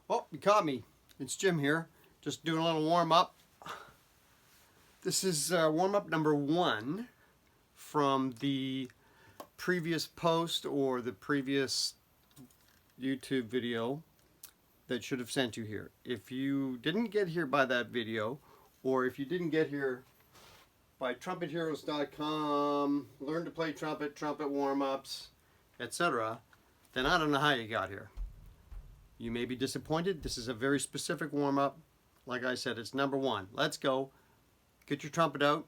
Oh, you caught me. It's Jim here, just doing a little warm up. This is warm up number 1 from the previous post or the previous YouTube video that should have sent you here. If you didn't get here by that video, or if you didn't get here by trumpetheroes.com, learn to play trumpet, trumpet warm-ups, etc., then I don't know how you got here. You may be disappointed. This is a very specific warm-up. Like I said, it's number 1. Let's go. Get your trumpet out.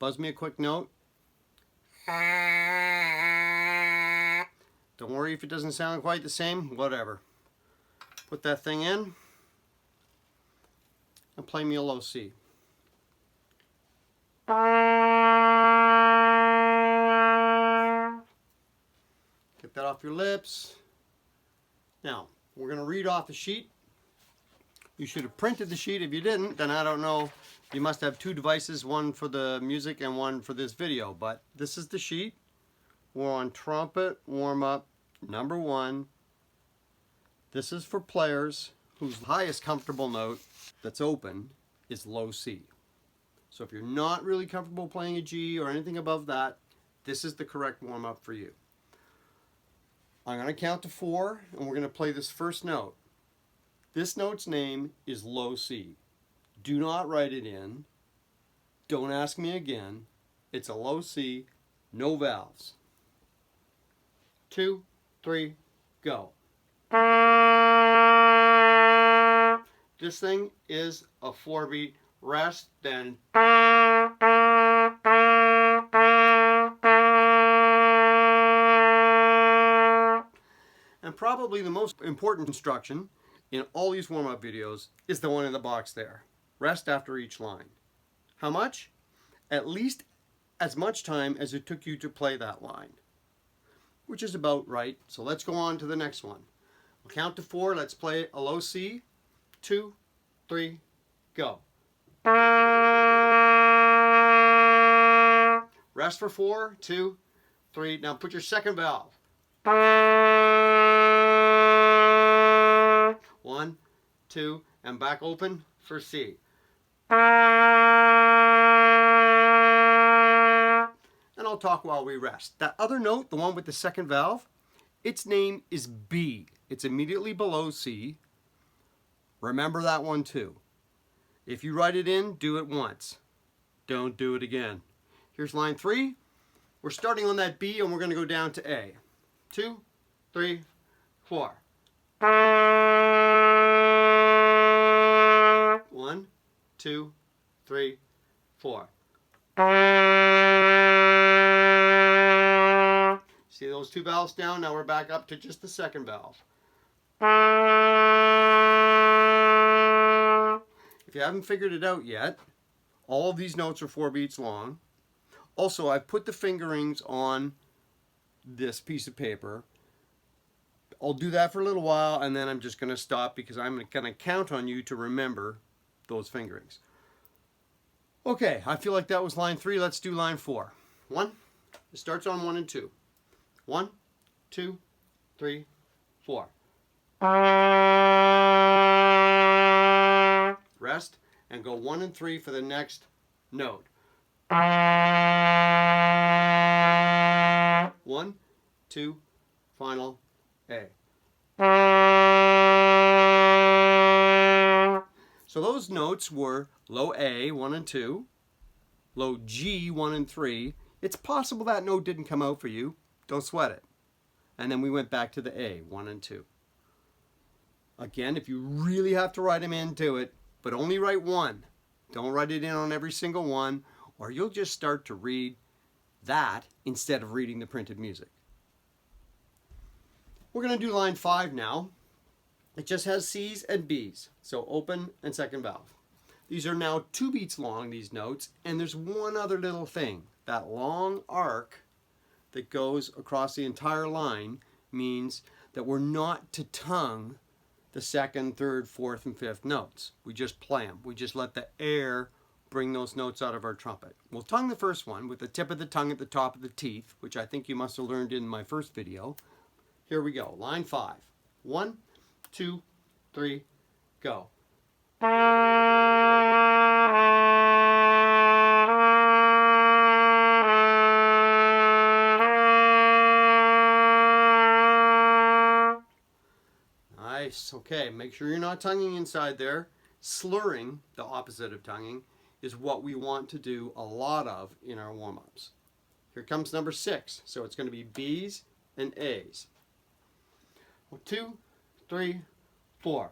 Buzz me a quick note. Don't worry if it doesn't sound quite the same. Whatever. Put that thing in and play me a low C. Get that off your lips. Now, we're going to read off the sheet. You should have printed the sheet. If you didn't, then I don't know. You must have 2 devices, one for the music and one for this video. But this is the sheet. We're on Trumpet Warm Up number 1. This is for players whose highest comfortable note that's open is low C. So if you're not really comfortable playing a G or anything above that, this is the correct warm-up for you. I'm going to count to 4, and we're going to play this first note. This note's name is low C. Do not write it in. Don't ask me again. It's a low C, no valves. 2, 3, go. This thing is a 4-beat rest, then and probably the most important instruction in all these warm-up videos is the one in the box there. Rest after each line. How much? At least as much time as it took you to play that line, which is about right. So let's go on to the next one. We'll count to 4. Let's play a low C. 2, 3, go. Rest for 4, 2, 3. Now put your second valve. 1, 2, and back open for C. And I'll talk while we rest. That other note, the one with the second valve, its name is B. It's immediately below C. Remember that one too. If you write it in, do it once. Don't do it again. Here's line 3. We're starting on that B and we're going to go down to A. 2, 3, 4. 1, 2, 3, 4. See those 2 valves down? Now we're back up to just the second valve. If you haven't figured it out yet, all of these notes are 4 beats long. Also, I've put the fingerings on this piece of paper. I'll do that for a little while and then I'm just going to stop because I'm going to count on you to remember those fingerings. Okay, I feel like that was line 3. Let's do line 4. 1. It starts on 1 and 2. 1, 2, 3, 4. Rest and go 1 and 3 for the next note. 1, 2, final A. So those notes were low A, 1 and 2, low G, 1 and 3. It's possible that note didn't come out for you. Don't sweat it. And then we went back to the A, 1 and 2. Again, if you really have to write them in, do it, but only write one. Don't write it in on every single one, or you'll just start to read that instead of reading the printed music. We're going to do line 5 now. It just has C's and B's, so open and second valve. These are now 2 beats long, these notes, and there's one other little thing. That long arc that goes across the entire line means that we're not to tongue the 2nd, 3rd, 4th, and 5th notes. We just play them. We just let the air bring those notes out of our trumpet. We'll tongue the first one with the tip of the tongue at the top of the teeth, which I think you must have learned in my first video. Here we go. Line 5. 1, 2, 3, go. Nice. Okay, make sure you're not tonguing inside there. Slurring, the opposite of tonguing, is what we want to do a lot of in our warm-ups. Here comes number 6. So it's going to be B's and A's. 2, 3, 4.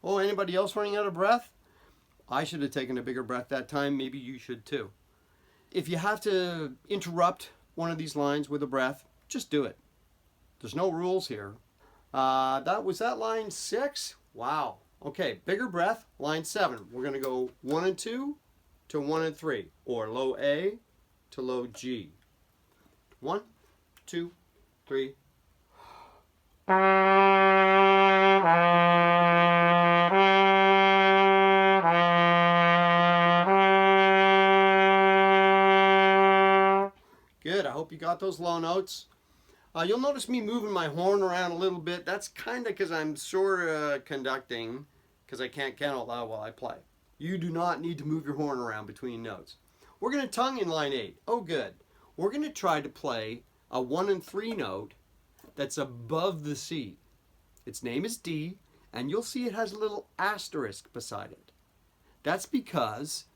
Oh, anybody else running out of breath? I should have taken a bigger breath that time. Maybe you should too. If you have to interrupt one of these lines with a breath, just do it. There's no rules here. Was that line 6? Wow. Okay, bigger breath, line 7. We're going to go 1 and 2 to 1 and 3, or low A to low G. 1, 2, 3. Good, I hope you got those low notes. You'll notice me moving my horn around a little bit. That's kind of because I'm sort of conducting, because I can't count out loud while I play. You do not need to move your horn around between notes. We're going to tongue in line 8. Oh, good. We're going to try to play a 1 and 3 note that's above the C. Its name is D, and you'll see it has a little asterisk beside it. That's because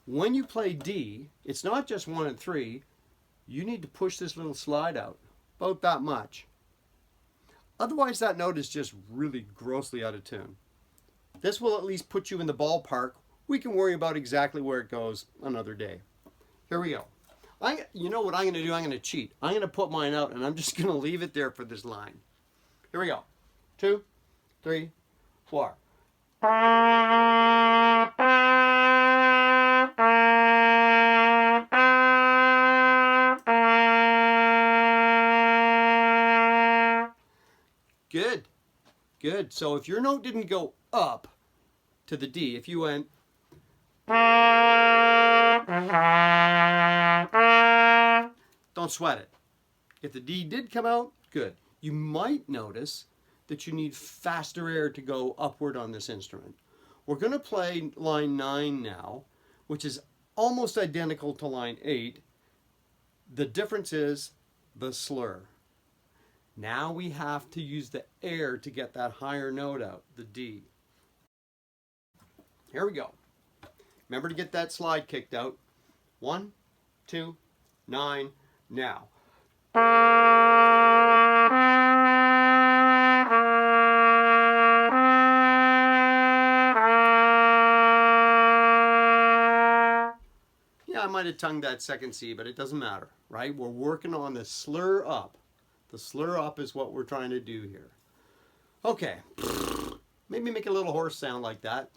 when you play D, it's not just 1 and 3. You need to push this little slide out, about that much. Otherwise, that note is just really grossly out of tune. This will at least put you in the ballpark. We can worry about exactly where it goes another day. Here we go. You know what I'm going to do? I'm going to cheat. I'm going to put mine out, and I'm just going to leave it there for this line. Here we go. 2, 3, 4. Good. Good. So if your note didn't go up to the D, if you went, don't sweat it. If the D did come out, good. You might notice that you need faster air to go upward on this instrument. We're going to play line 9 now, which is almost identical to line 8. The difference is the slur. Now we have to use the air to get that higher note out, the D. Here we go. Remember to get that slide kicked out. 1, 2, 9, now. Yeah, I might have tongued that second C, but it doesn't matter, right? We're working on the slur up. The slur up is what we're trying to do here. Okay, maybe make a little horse sound like that.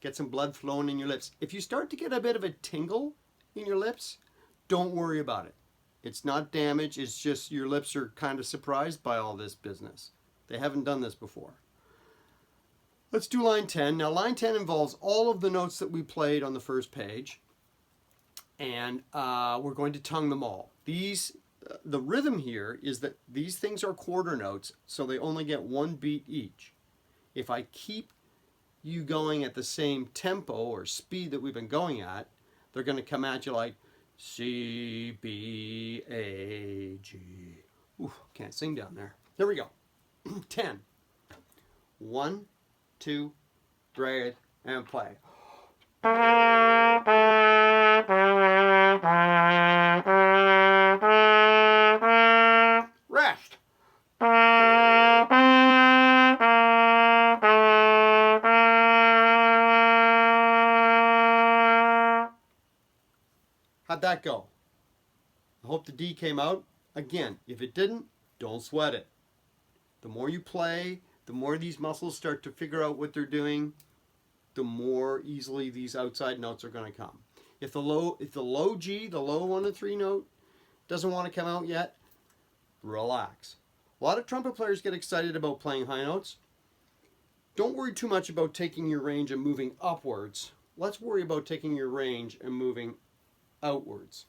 Get some blood flowing in your lips. If you start to get a bit of a tingle in your lips, don't worry about it. It's not damage, it's just your lips are kind of surprised by all this business. They haven't done this before. Let's do line 10. Now line 10 involves all of the notes that we played on the first page. And we're going to tongue them all. The rhythm here is that these things are quarter notes, so they only get 1 beat each. If I keep you going at the same tempo or speed that we've been going at, they're going to come at you like C, B, A, G. Ooh, can't sing down there. Here we go. 10. 1, 2, 3, and play. Rest. How'd that go? I hope the D came out. Again, if it didn't, don't sweat it. The more you play, the more these muscles start to figure out what they're doing, the more easily these outside notes are going to come. If the low G, the low 1 and 3 note, doesn't want to come out yet, relax. A lot of trumpet players get excited about playing high notes. Don't worry too much about taking your range and moving upwards. Let's worry about taking your range and moving outwards.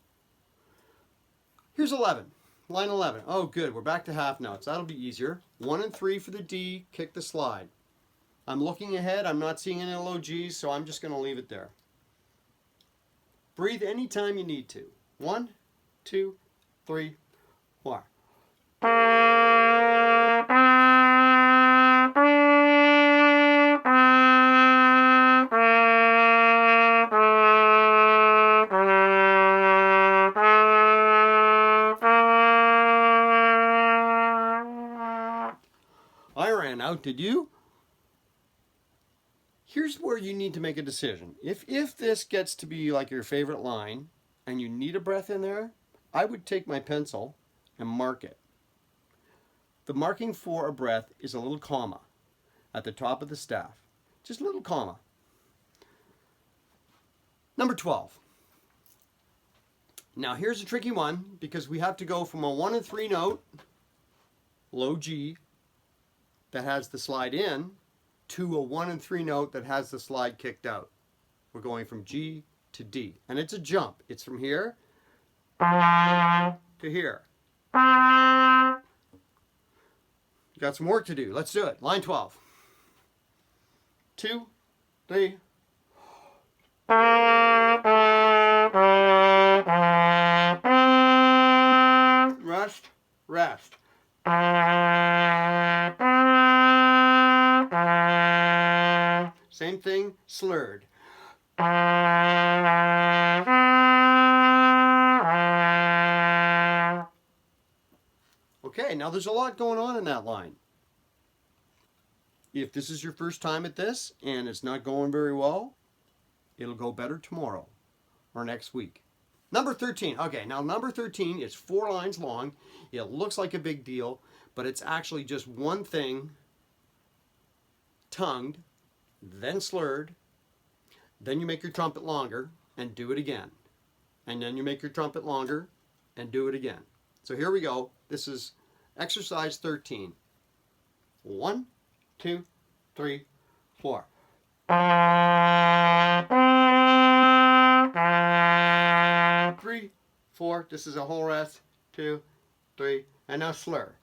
Here's 11, line 11. Oh, good, we're back to half notes. That'll be easier. 1 and 3 for the D, kick the slide. I'm looking ahead, I'm not seeing any low G's, so I'm just gonna leave it there. Breathe anytime you need to. 1, 2, 3, 4. I ran out, did you? Here's where you need to make a decision. If this gets to be like your favorite line and you need a breath in there, I would take my pencil and mark it. The marking for a breath is a little comma at the top of the staff. Just a little comma. Number 12. Now here's a tricky one because we have to go from a 1 and 3 note, low G, that has the slide in, to a 1 and 3 note that has the slide kicked out. We're going from G to D. And it's a jump. It's from here to here. You got some work to do. Let's do it. Line 12. 2, 3. Rest, rest. Same thing, slurred. Okay, now there's a lot going on in that line. If this is your first time at this and it's not going very well, it'll go better tomorrow or next week. Number 13. Okay, now number 13 is 4 lines long. It looks like a big deal, but it's actually just one thing, tongued, then slurred, then you make your trumpet longer and do it again. And then you make your trumpet longer and do it again. So here we go. This is exercise 13. 1, 2, 3, 4. 3, 4. This is a whole rest. 2, 3, and now slur.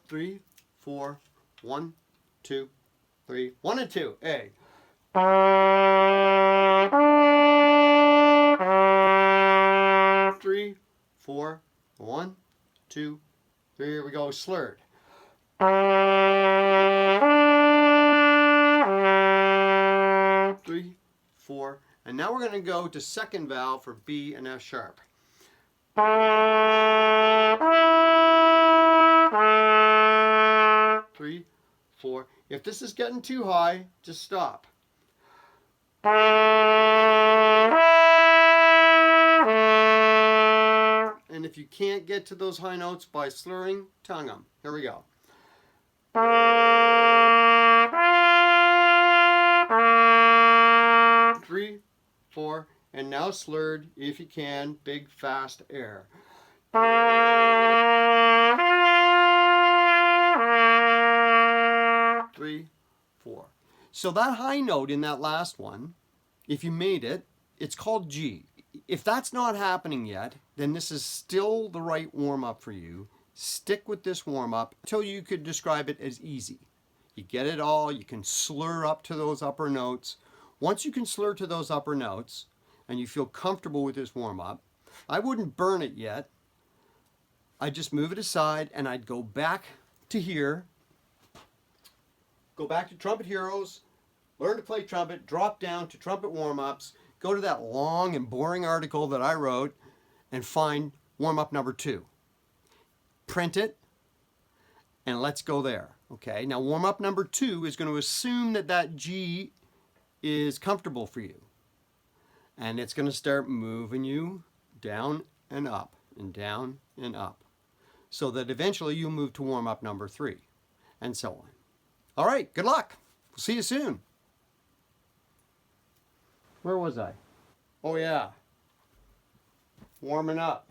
3, 4. 1, 2, 3. 1 and 2. A. 3, 4. 1, 2, 3. Here we go. Slurred. 3, 4. And now we're going to go to second valve for B and F sharp. 3, 4. If this is getting too high, just stop. And if you can't get to those high notes by slurring, tongue them. Here we go. 3, 4, and now slurred if you can, big fast air. 3, 4. So that high note in that last one, if you made it, it's called G. If that's not happening yet, then this is still the right warm-up for you. Stick with this warm-up until you could describe it as easy. You get it all, you can slur up to those upper notes. Once you can slur to those upper notes and you feel comfortable with this warm-up, I wouldn't burn it yet. I'd just move it aside and I'd go back to here, go back to Trumpet Heroes, learn to play trumpet, drop down to Trumpet Warm Ups, go to that long and boring article that I wrote and find warm-up number 2. Print it and let's go there. Okay, now warm-up number 2 is going to assume that that G is comfortable for you. And it's going to start moving you down and up and down and up, so that eventually you'll move to warm-up number 3, and so on. All right, good luck. We'll see you soon. Where was I? Oh yeah, warming up.